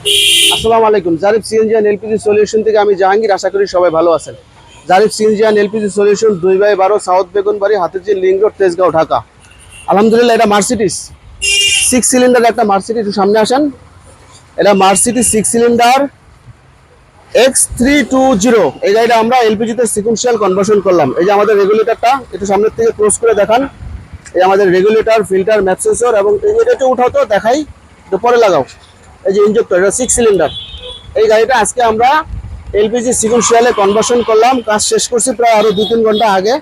আসসালামু আলাইকুম। Zarif CNG and LPG solution থেকে আমি জাহাঙ্গীর। আশা করি সবাই ভালো আছেন। Zarif CNG and LPG solution 2/12 south Begunbari, Hatirjheel link road, Tejgaon, Dhaka. আলহামদুলিল্লাহ, এটা মার্সিডিস 6 সিলিন্ডার একটা মার্সিডিস। সামনে আসেন। এটা মার্সিডিস 6 সিলিন্ডার X320। এই গাড়িটা আমরা এলপিজিতে সিকুয়েন্সিয়াল কনভার্সন করলাম। এই যে আমাদের রেগুলেটরটা একটু সামনের থেকে ক্লোজ করে দেখান। এই আমাদের রেগুলেটর, ফিল্টার, ম্যাপ সেন্সর এবং এটা উঠাও তো দেখাই, একটু পরে লাগাও। এই যে ইঞ্জেক্টর, এটা 6 সিলিন্ডার। এই গাড়িটা আজকে আমরা এলপিজি সিকুয়েন্সিয়ালে কনভার্সন করলাম। কাজ শেষ করছি প্রায় আরো 2-3 ঘন্টা আগে।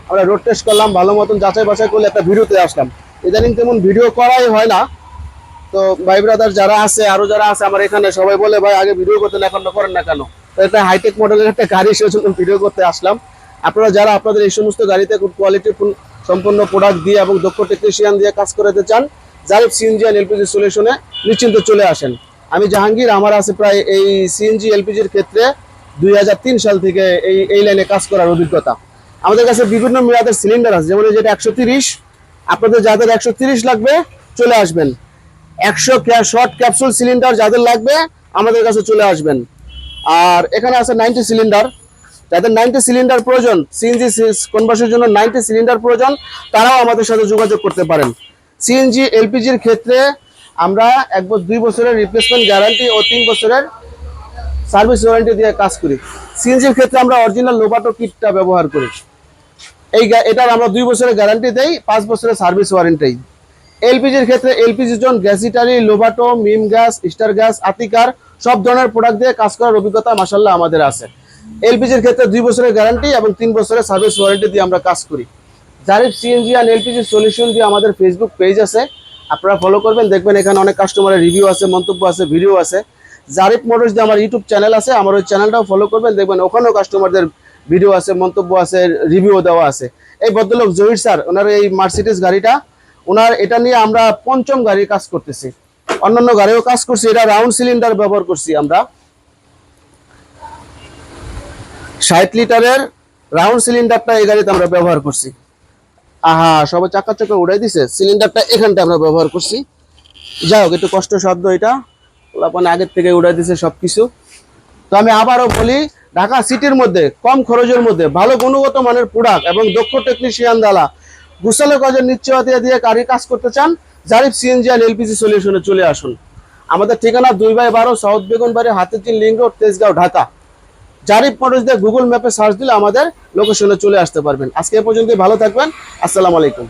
আমরা রোড টেস্ট করলাম, ভালো মতন যাচাই বাছাই করলে একটা ভিডিওতে আসলাম। ইদানিং তেমন ভিডিও করাই হয় না। তো ভাই ব্রাদার যারা আছে, আরো যারা আছে আমার এখানে, সবাই বলে ভাই আগে ভিডিও করতেন, এখন করেন না কেন? তো এটা হাইটেক মডেলের একটা গাড়ি, সেজন্য ভিডিও করতে আসলাম। আপনারা যারা আপনাদের এই সমস্ত গাড়িতে খুব কোয়ালিটি সম্পন্ন প্রোডাক্ট দিয়ে এবং দক্ষ টেকনিশিয়ান দিয়ে কাজ করাতে চান, জারিফ সিএনজি এন্ড এলপিজি সলিউশনে নিশ্চিন্তে চলে আসেন। আমি জাহাঙ্গীর। আমার আছে প্রায় এই সিএনজি এলপিজির ক্ষেত্রে 2003 সাল থেকে এই লাইনে কাজ করার অভিজ্ঞতা। আমাদের কাছে বিভিন্ন মেয়াদের সিলিন্ডার আছে, যেমন যেটা 130। আপনাদের যাদের 130 লাগবে চলে আসবেন। 100 শর্ট ক্যাপসুল সিলিন্ডার যাদের লাগবে আমাদের কাছে চলে আসবেন। আর এখানে আছে 90 সিলিন্ডার। যাদের 90 সিলিন্ডার প্রয়োজন, সিএনজি কনভার্সনের জন্য 90 সিলিন্ডার প্রয়োজন, তারাও আমাদের সাথে যোগাযোগ করতে পারেন। সিএনজি এলপিজির ক্ষেত্রে আমরা 2 বছরের রিপ্লেসমেন্ট গ্যারান্টি ও 3 বছরের সার্ভিস ওয়ারেন্টি দিয়ে কাজ করি। সিএনজির ক্ষেত্রে আমরা অরিজিনাল লোবাটো কিটটা ব্যবহার করি। এটার আমরা 2 বছরের গ্যারান্টি দেই, 5 বছরের সার্ভিস ওয়ারেন্টি। এলপিজির ক্ষেত্রে এলপিজি জোন, গ্যাসিটারি, লোবাটো, মিম গ্যাস, স্টার গ্যাস, আতিকার সব ধরনের প্রোডাক্ট দিয়ে কাজ করার অভিজ্ঞতা মাশাআল্লাহ আমাদের আছে। এলপিজির ক্ষেত্রে 2 বছরের গ্যারান্টি এবং 3 বছরের সার্ভিস ওয়ারেন্টি দিয়ে আমরা কাজ করি। Zarif CNG and LPG solution দিয়ে আমাদের ফেসবুক পেজ আছে, আপনারা ফলো করবেন। দেখবেন এখানে অনেক কাস্টমারের রিভিউ আছে, মন্তব্য আছে, ভিডিও আছে। জারিফ মোটরস দিয়ে আমার ইউটিউব চ্যানেল আছে, আমার ওই চ্যানেলটাও ফলো করবেন। দেখবেন ওখানেও কাস্টমারদের ভিডিও আছে, মন্তব্য আছে, রিভিউ দেওয়া আছে। এই ভদ্রলোক জহির স্যার, ওনার এই মার্সিডিস গাড়িটা, ওনার এটা নিয়ে আমরা 5ম গাড়ির কাজ করতেছি। অন্যান্য গাড়িও কাজ করছি। এটা রাউন্ড সিলিন্ডার ব্যবহার করছি আমরা, 60 লিটারের রাউন্ড সিলিন্ডারটা এই গাড়িতে আমরা ব্যবহার করছি। সবাই চাকা চাকা উড়াই দিছে। সিলিন্ডারটা এখানটা আমরা ব্যবহার করছি। যাই হোক, একটু কষ্ট সাধ্য এটা, ওলাপানে আগের থেকে উড়াই দিছে সবকিছু। তো আমি আবারও বলি, ঢাকা সিটির মধ্যে কম খরচের মধ্যে ভালো গুণগত মানের প্রোডাক্ট এবং দক্ষ টেকনিশিয়ান দ্বারা গুছালো কাজের নিশ্চয়তা দিয়ে গাড়ি কাজ করতে চান, জারিফ সিএনজি এন্ড এলপিজি সলিউশনে চলে আসুন। আমাদের ঠিকানা 2/12 south Begunbari, Hatirjheel link road, Tejgaon, Dhaka. Zarif motors দিয়ে গুগল ম্যাপে সার্চ দিলে আমাদের লোকেশনে চলে আসতে পারবেন। আজকে এ পর্যন্তই, ভালো থাকবেন। আসসালামু আলাইকুম।